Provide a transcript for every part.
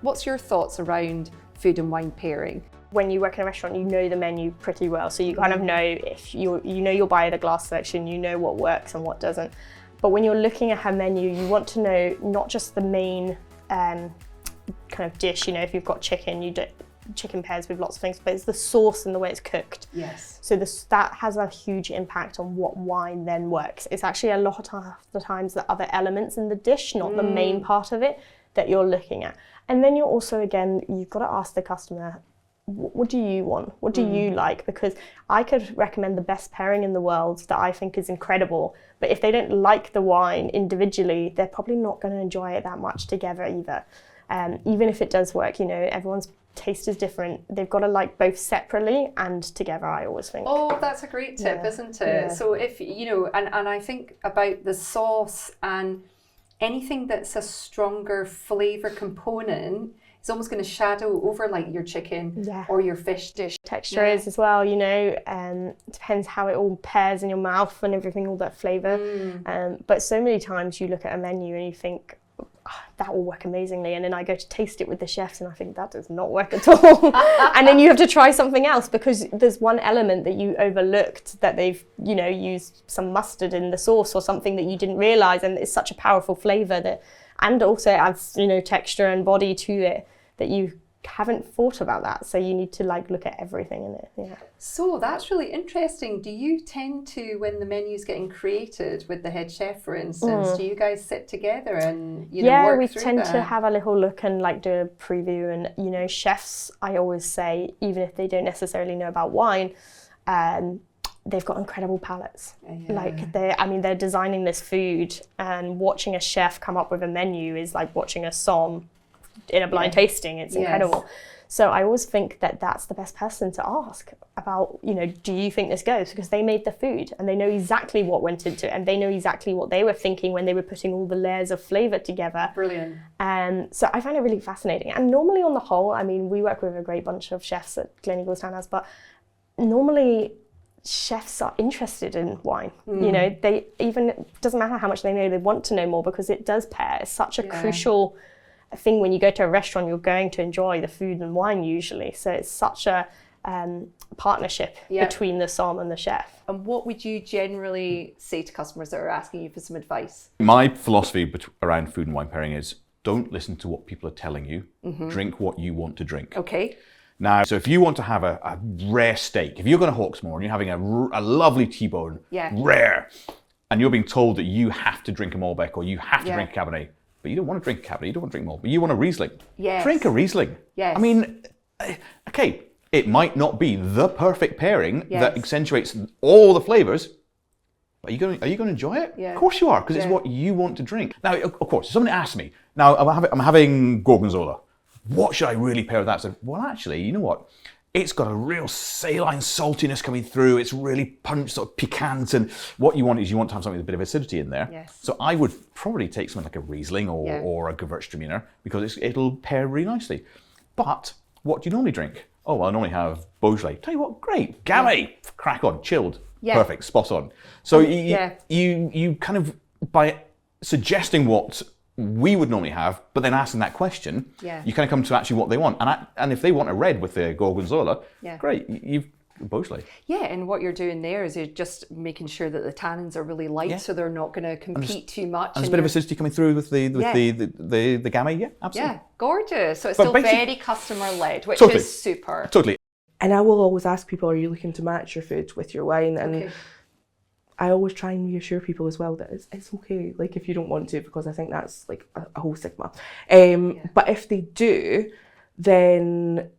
What's your thoughts around food and wine pairing? When you work in a restaurant, you know the menu pretty well, so you kind of know if you'll buy the glass selection, you know what works and what doesn't. But when you're looking at her menu, you want to know not just the main kind of dish. If you've got chicken, you do chicken pairs with lots of things, but it's the sauce and the way it's cooked. Yes. So that has a huge impact on what wine then works. It's actually a lot of the times the other elements in the dish, not the main part of it, that you're looking at. And then you're also, again, you've got to ask the customer, what do you want? What do you like? Because I could recommend the best pairing in the world that I think is incredible, but if they don't like the wine individually, they're probably not going to enjoy it that much together either. Even if it does work, everyone's taste is different. They've got to like both separately and together, I always think. Oh, that's a great tip, isn't it? Yeah. So if, and I think about the sauce and anything that's a stronger flavour component, it's almost going to shadow over like your chicken or your fish dish. Texture is as well, depends how it all pairs in your mouth and everything, all that flavour. But so many times you look at a menu and you think, that will work amazingly, and then I go to taste it with the chefs and I think that does not work at all. And then you have to try something else because there's one element that you overlooked, that they've used some mustard in the sauce or something that you didn't realise, and it's such a powerful flavour that, and also adds texture and body to it, that you haven't thought about that. So you need to look at everything in it. Yeah. So that's really interesting. Do you tend to, when the menu's getting created with the head chef, for instance, do you guys sit together and work through that? We tend to have a little look and do a preview, and chefs, I always say, even if they don't necessarily know about wine, they've got incredible palates. They're designing this food, and watching a chef come up with a menu is like watching a som in a blind tasting. It's incredible. So I always think that that's the best person to ask about, do you think this goes? Because they made the food and they know exactly what went into it, and they know exactly what they were thinking when they were putting all the layers of flavour together. Brilliant. So I find it really fascinating. And normally on the whole, we work with a great bunch of chefs at Gleneagles Townhouse, but normally chefs are interested in wine. They even, it doesn't matter how much they know, they want to know more because it does pair. It's such a crucial thing. When you go to a restaurant, you're going to enjoy the food and wine usually. So it's such a partnership between the som and the chef. And what would you generally say to customers that are asking you for some advice? My philosophy around food and wine pairing is don't listen to what people are telling you. Drink what you want to drink. Okay. Now, so if you want to have a rare steak, if you're going to Hawksmoor and you're having a lovely T-bone, rare, and you're being told that you have to drink a Malbec or you have to drink a Cabernet, but you don't want to drink a Cabernet, you don't want to drink more, but you want a Riesling. Yes. Drink a Riesling. Yes. Okay, it might not be the perfect pairing that accentuates all the flavours, but are you going to enjoy it? Yeah. Of course you are, because it's what you want to drink. Now, of course, if somebody asks me, now I'm having Gorgonzola, what should I really pair with that? So, well, actually, you know what? It's got a real saline saltiness coming through. It's really punch, sort of piquant. And what you want is you want to have something with a bit of acidity in there. Yes. So I would probably take something like a Riesling or a Gewürztraminer because it'll pair really nicely. But what do you normally drink? Oh, well, I normally have Beaujolais. Tell you what, great. Gamay, crack on, chilled. Perfect, spot on. So you kind of, by suggesting what we would normally have, but then asking that question, you kind of come to actually what they want. And if they want a red with the Gorgonzola, great, you've Beaujolais. Yeah, and what you're doing there is you're just making sure that the tannins are really light, so they're not going to compete too much. And there's a bit of acidity coming through with the Gamay, absolutely. Yeah, gorgeous. So it's still very customer led, which is super. Totally. And I will always ask people, are you looking to match your food with your wine? And I always try and reassure people as well that it's okay, if you don't want to, because I think that's a whole stigma. But if they do, then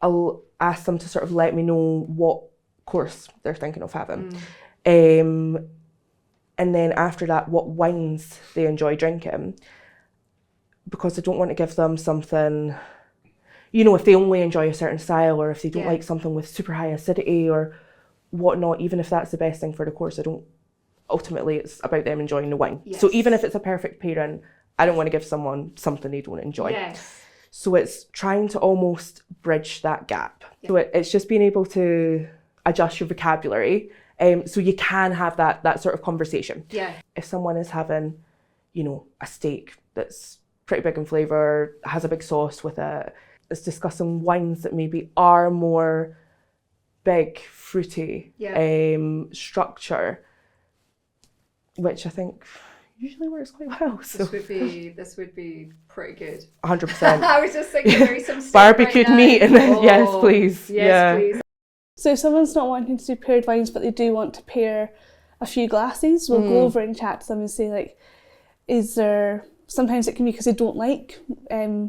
I'll ask them to sort of let me know what course they're thinking of having. And then after that, what wines they enjoy drinking, because I don't want to give them something, if they only enjoy a certain style, or if they don't like something with super high acidity or whatnot, even if that's the best thing for the course, ultimately it's about them enjoying the wine. Yes. So even if it's a perfect pairing, I don't want to give someone something they don't enjoy. Yes. So it's trying to almost bridge that gap. So it's just being able to adjust your vocabulary, so you can have that sort of conversation. Yeah. If someone is having, a steak that's pretty big in flavour, has a big sauce with it. It's discussing wines that maybe are more big, fruity, structure, which I think usually works quite well. So. This would be pretty good. 100%. I was just thinking there is some barbecued meat and then yes, please. Yes, please. So if someone's not wanting to do paired wines, but they do want to pair a few glasses, we'll go over and chat to them and say, like, is there, sometimes it can be because they don't like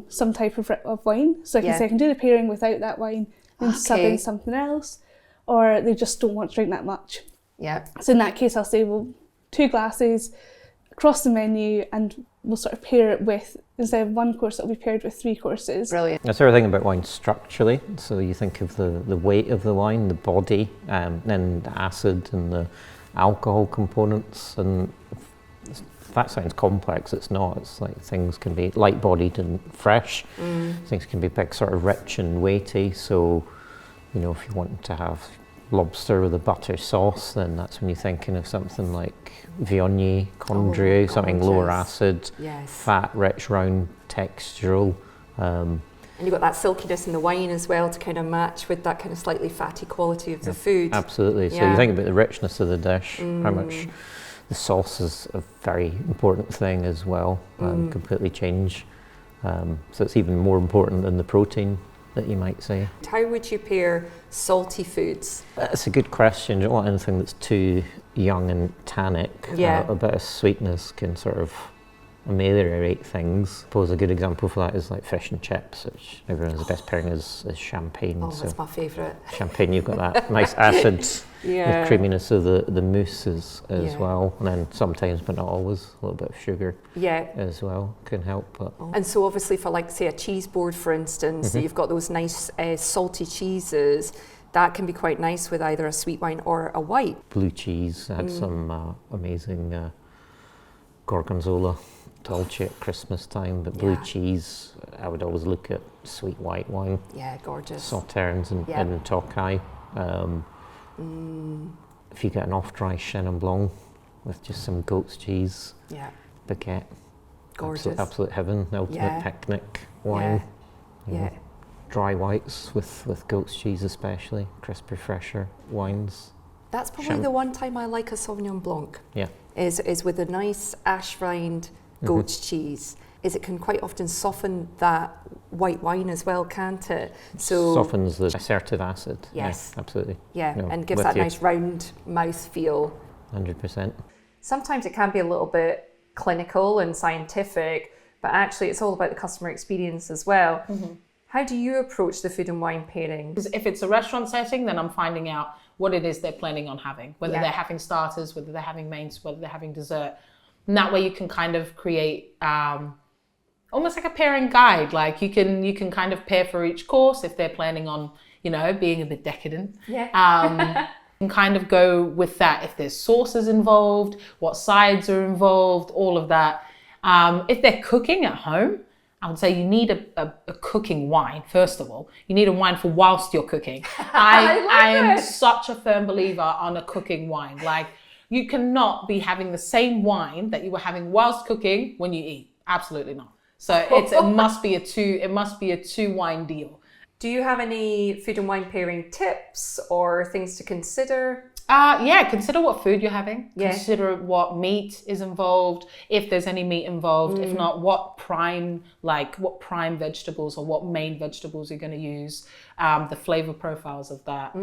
some type of wine. So I can say I can do the pairing without that wine and sub in something else, or they just don't want to drink that much. Yeah. So in that case, I'll say, well, 2 glasses across the menu, and we'll sort of pair it with, instead of 1 course, it'll be paired with 3 courses. Brilliant. That's everything about wine structurally. So you think of the weight of the wine, the body, then the acid and the alcohol components. And that sounds complex, it's not. It's like things can be light-bodied and fresh. Things can be big, sort of rich and weighty. So, you know, if you want to have lobster with a butter sauce, then that's when you're thinking of something like Viognier, Condrieu, something lower acid, fat, rich, round, textural. And you've got that silkiness in the wine as well to kind of match with that kind of slightly fatty quality of the food. Absolutely. So you think about the richness of the dish, how much the sauce is a very important thing as well, completely change. So it's even more important than the protein that you might say. How would you pair salty foods? That's a good question. You don't want anything that's too young and tannic. A bit of sweetness can sort of ameliorate things. I suppose a good example for that is like fish and chips, which everyone's the best pairing is champagne. Oh, that's my favourite. Champagne, you've got that nice acid with creaminess of the mousse as well. And then sometimes, but not always, a little bit of sugar as well can help. But. And so obviously for, like, say, a cheese board, for instance, so you've got those nice salty cheeses, that can be quite nice with either a sweet wine or a white. Blue cheese, had some amazing gorgonzola dolce at Christmas time, but blue cheese, I would always look at sweet white wine. Yeah, gorgeous. Sauternes and Tokai. If you get an off-dry Chenin Blanc with just some goat's cheese, baguette, gorgeous. Absolute heaven, ultimate picnic wine. Dry whites with goat's cheese especially, crisper, fresher wines. That's probably the one time I like a Sauvignon Blanc. Is with a nice ash rind goat's cheese. It can quite often soften that white wine as well, can't it? So softens the assertive acid. Yes, absolutely. And gives that nice round mouth feel. 100%. Sometimes it can be a little bit clinical and scientific, but actually it's all about the customer experience as well. How do you approach the food and wine pairing? Because if it's a restaurant setting, then I'm finding out what it is they're planning on having, whether they're having starters, whether they're having mains, whether they're having dessert. And that way you can kind of create almost like a pairing guide. Like you can kind of pair for each course if they're planning on, you know, being a bit decadent. And kind of go with that. If there's sauces involved, what sides are involved, all of that. If they're cooking at home, I would say you need a cooking wine, first of all. You need a wine for whilst you're cooking. I am such a firm believer on a cooking wine. Like, you cannot be having the same wine that you were having whilst cooking when you eat. Absolutely not. So it must be a two wine deal. Do you have any food and wine pairing tips or things to consider? Consider what food you're having. Consider what meat is involved, if there's any meat involved. If not, what prime vegetables or what main vegetables you're going to use. The flavor profiles of that.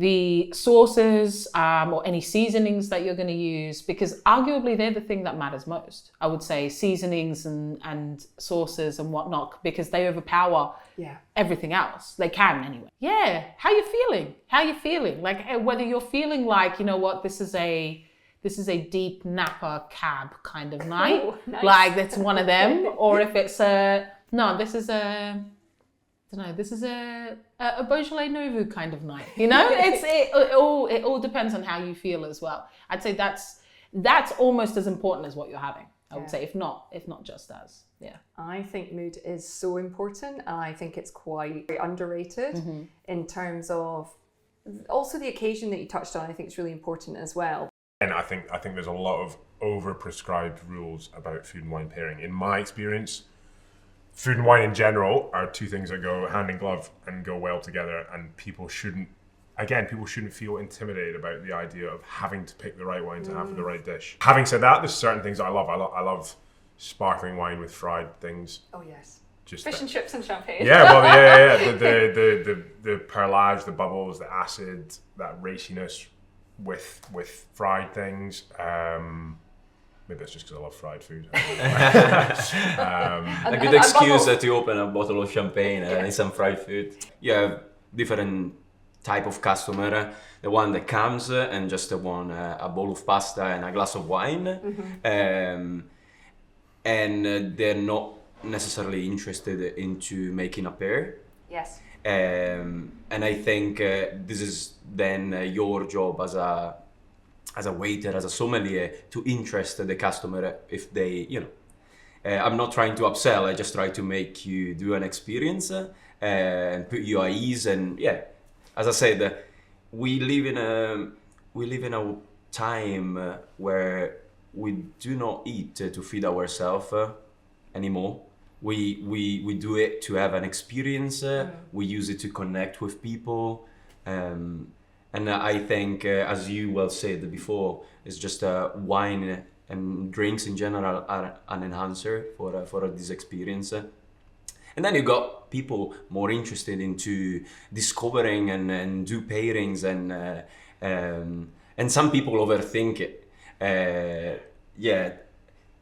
The sauces or any seasonings that you're going to use, because arguably they're the thing that matters most. I would say seasonings and sauces and whatnot, because they overpower everything else. They can anyway. How you feeling? Like whether you're feeling like, you know what, this is a deep Napa cab kind of night. Nice. Like that's one of them. Or if it's this is a Beaujolais Nouveau kind of night. You know, it all depends on how you feel as well. I'd say that's almost as important as what you're having. I would say, if not just as. I think mood is so important, and I think it's quite underrated in terms of also the occasion that you touched on. I think it's really important as well. And I think there's a lot of over-prescribed rules about food and wine pairing. In my experience, food and wine in general are two things that go hand in glove and go well together, and people shouldn't feel intimidated about the idea of having to pick the right wine to have for the right dish. Having said that, there's certain things I love. I love sparkling wine with fried things. Oh yes. Just fish and chips and champagne. Yeah, well, yeah. The perlage, the bubbles, the acid, that raciness with fried things. Maybe that's just because I love fried food. A good excuse to open a bottle of champagne and some fried food. You have different type of customer. The one that comes and just want a bowl of pasta and a glass of wine. And they're not necessarily interested into making a pair. Yes. And I think this is then your job as a waiter, as a sommelier, to interest the customer if they, I'm not trying to upsell, I just try to make you do an experience and put you at ease. And yeah, as I said, we live in a time where we do not eat to feed ourselves anymore. We do it to have an experience. We use it to connect with people. And I think, as you well said before, it's just wine and drinks in general are an enhancer for this experience. And then you got people more interested into discovering and do pairings and some people overthink it.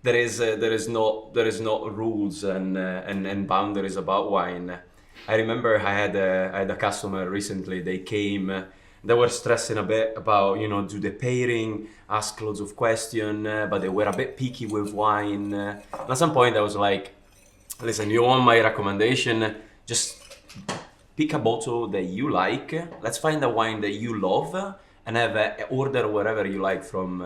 There is not rules and boundaries about wine. I remember I had a customer recently. They came. They were stressing a bit about, do the pairing, ask loads of questions, but they were a bit picky with wine. And at some point I was like, listen, you want my recommendation? Just pick a bottle that you like. Let's find a wine that you love and order whatever you like from.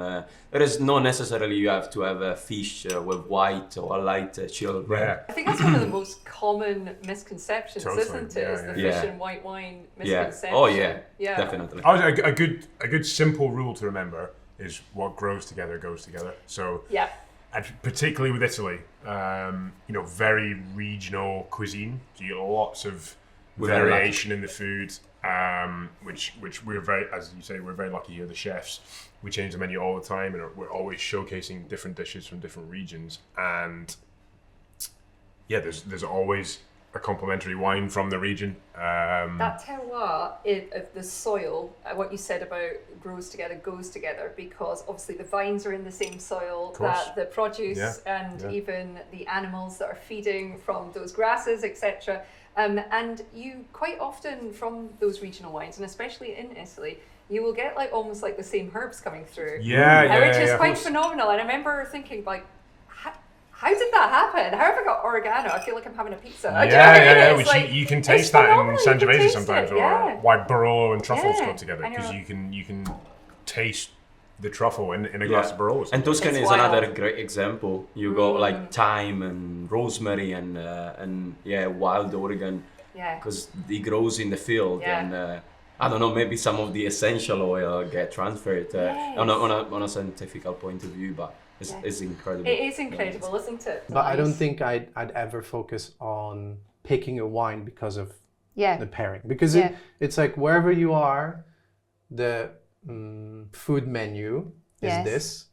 There is no necessarily you have to have a fish with white or a light chilled red. I think that's one of the most common misconceptions, isn't it? Is the Yeah. fish and white wine misconception. Oh yeah, definitely. A good simple rule to remember is what grows together goes together. So and particularly with Italy, very regional cuisine. So you get lots of variation in the food. Which we're very, as you say, we're very lucky here. The chefs, we change the menu all the time, and we're always showcasing different dishes from different regions. And there's always a complimentary wine from the region. That terroir of the soil, what you said about grows together, goes together, because obviously the vines are in the same soil, that the produce and even the animals that are feeding from those grasses, etc. And you quite often from those regional wines, and especially in Italy, you will get almost the same herbs coming through. Which is quite phenomenal. And I remember thinking how did that happen? How have I got oregano? I feel like I'm having a pizza. Which you can taste that in Sangiovese sometimes, or why Barolo and truffles go together, because you can taste the truffle in a glass of Barolo. And Tuscany is another great example. You got thyme and rosemary and wild Oregon, because it grows in the field. And I don't know, maybe some of the essential oil get transferred on a scientific point of view, but it's incredible. It is incredible, isn't it? But I don't think I'd ever focus on picking a wine because of the pairing, because it's like wherever you are, the food menu is this,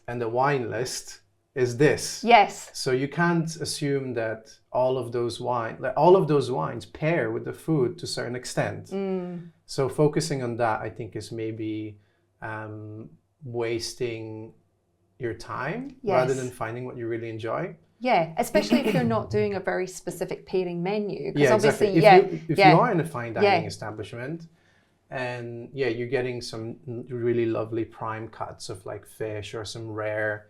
and the wine list is this. So you can't assume that all of those wines pair with the food to a certain extent. So focusing on that, I think, is maybe wasting your time rather than finding what you really enjoy. Especially if you're not doing a very specific pairing menu. Exactly. If you are in a fine dining establishment, and you're getting some really lovely prime cuts of fish or some rare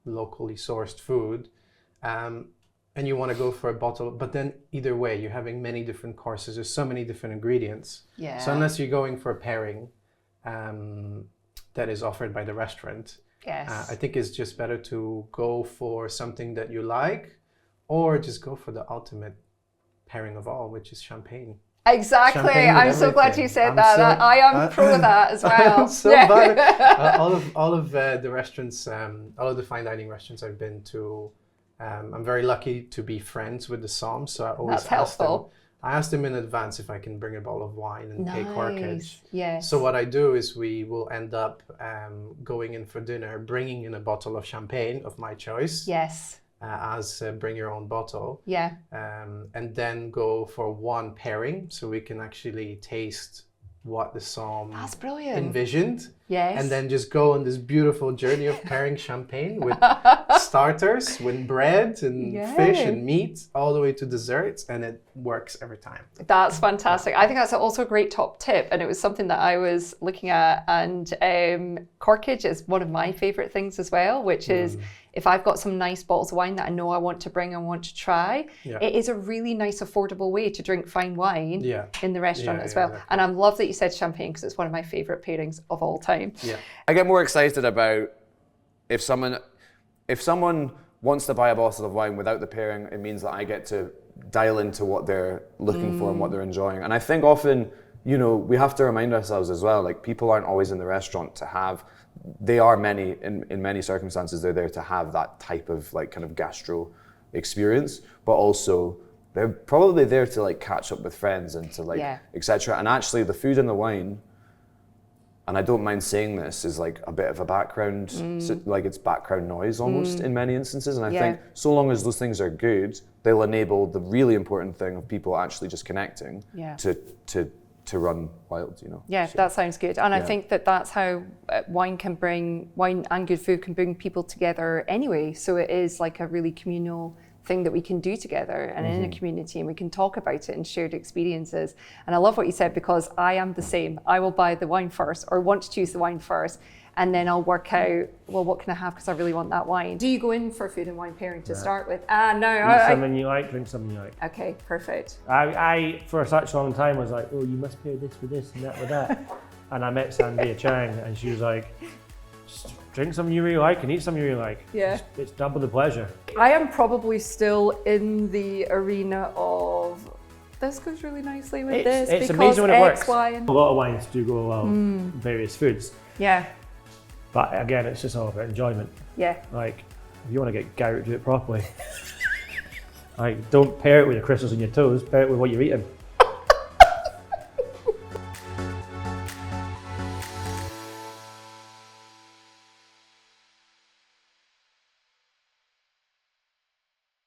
locally sourced food, and you want to go for a bottle, but then either way you're having many different courses. There's so many different ingredients. So unless you're going for a pairing that is offered by the restaurant, I think it's just better to go for something that you like, or just go for the ultimate pairing of all, which is champagne. Exactly. I'm so glad you said that. I am pro that as well. I'm so bad. All of the restaurants, all of the fine dining restaurants I've been to, I'm very lucky to be friends with the Somm, so I always That's helpful. I asked them in advance if I can bring a bottle of wine and pay corkage. Yes. So what I do is we will end up going in for dinner, bringing in a bottle of champagne of my choice. Yes. As bring your own bottle. Yeah. And then go for one pairing, so we can actually taste what the Somm That's brilliant. envisioned. Yes. And then just go on this beautiful journey of pairing champagne with starters, with bread and fish and meat, all the way to desserts, and it works every time. That's fantastic. I think that's also a great top tip, and it was something that I was looking at, and corkage is one of my favourite things as well, which is if I've got some nice bottles of wine that I know I want to bring and want to try, it is a really nice affordable way to drink fine wine in the restaurant as well. Exactly. And I love that you said champagne, because it's one of my favourite pairings of all time. Yeah. I get more excited about if someone wants to buy a bottle of wine without the pairing, it means that I get to dial into what they're looking for and what they're enjoying. And I think often, you know, we have to remind ourselves as well, like people aren't always in the restaurant to have, they are in many circumstances, they're there to have that type of like kind of gastro experience, but also they're probably there to like catch up with friends and to like, etc. And actually the food and the wine, and I don't mind saying this, is like a bit of a background, so like it's background noise almost in many instances. And I think so long as those things are good, they'll enable the really important thing of people actually just connecting to run wild, you know. Yeah, so, that sounds good. And I think that that's how wine and good food can bring people together anyway. So it is like a really communal thing that we can do together and in a community, and we can talk about it and shared experiences. And I love what you said, because I am the same. I will buy the wine first, or want to choose the wine first, and then I'll work out, well, what can I have, because I really want that wine. Do you go in for food and wine pairing to start with? No. Eat something you like, drink something you like. Okay, perfect. I for such a long time was like, oh, you must pair this with this and that with that. And I met Sandia Chang, and she was like, just drink something you really like and eat something you really like. Yeah. It's double the pleasure. I am probably still in the arena of, this goes really nicely with this. It's because amazing when it works. Wine. A lot of wines do go well with various foods. Yeah. But again, it's just all about enjoyment. Yeah. Like, if you want to get gout, do it properly. Like, don't pair it with your crystals and your toes, pair it with what you're eating.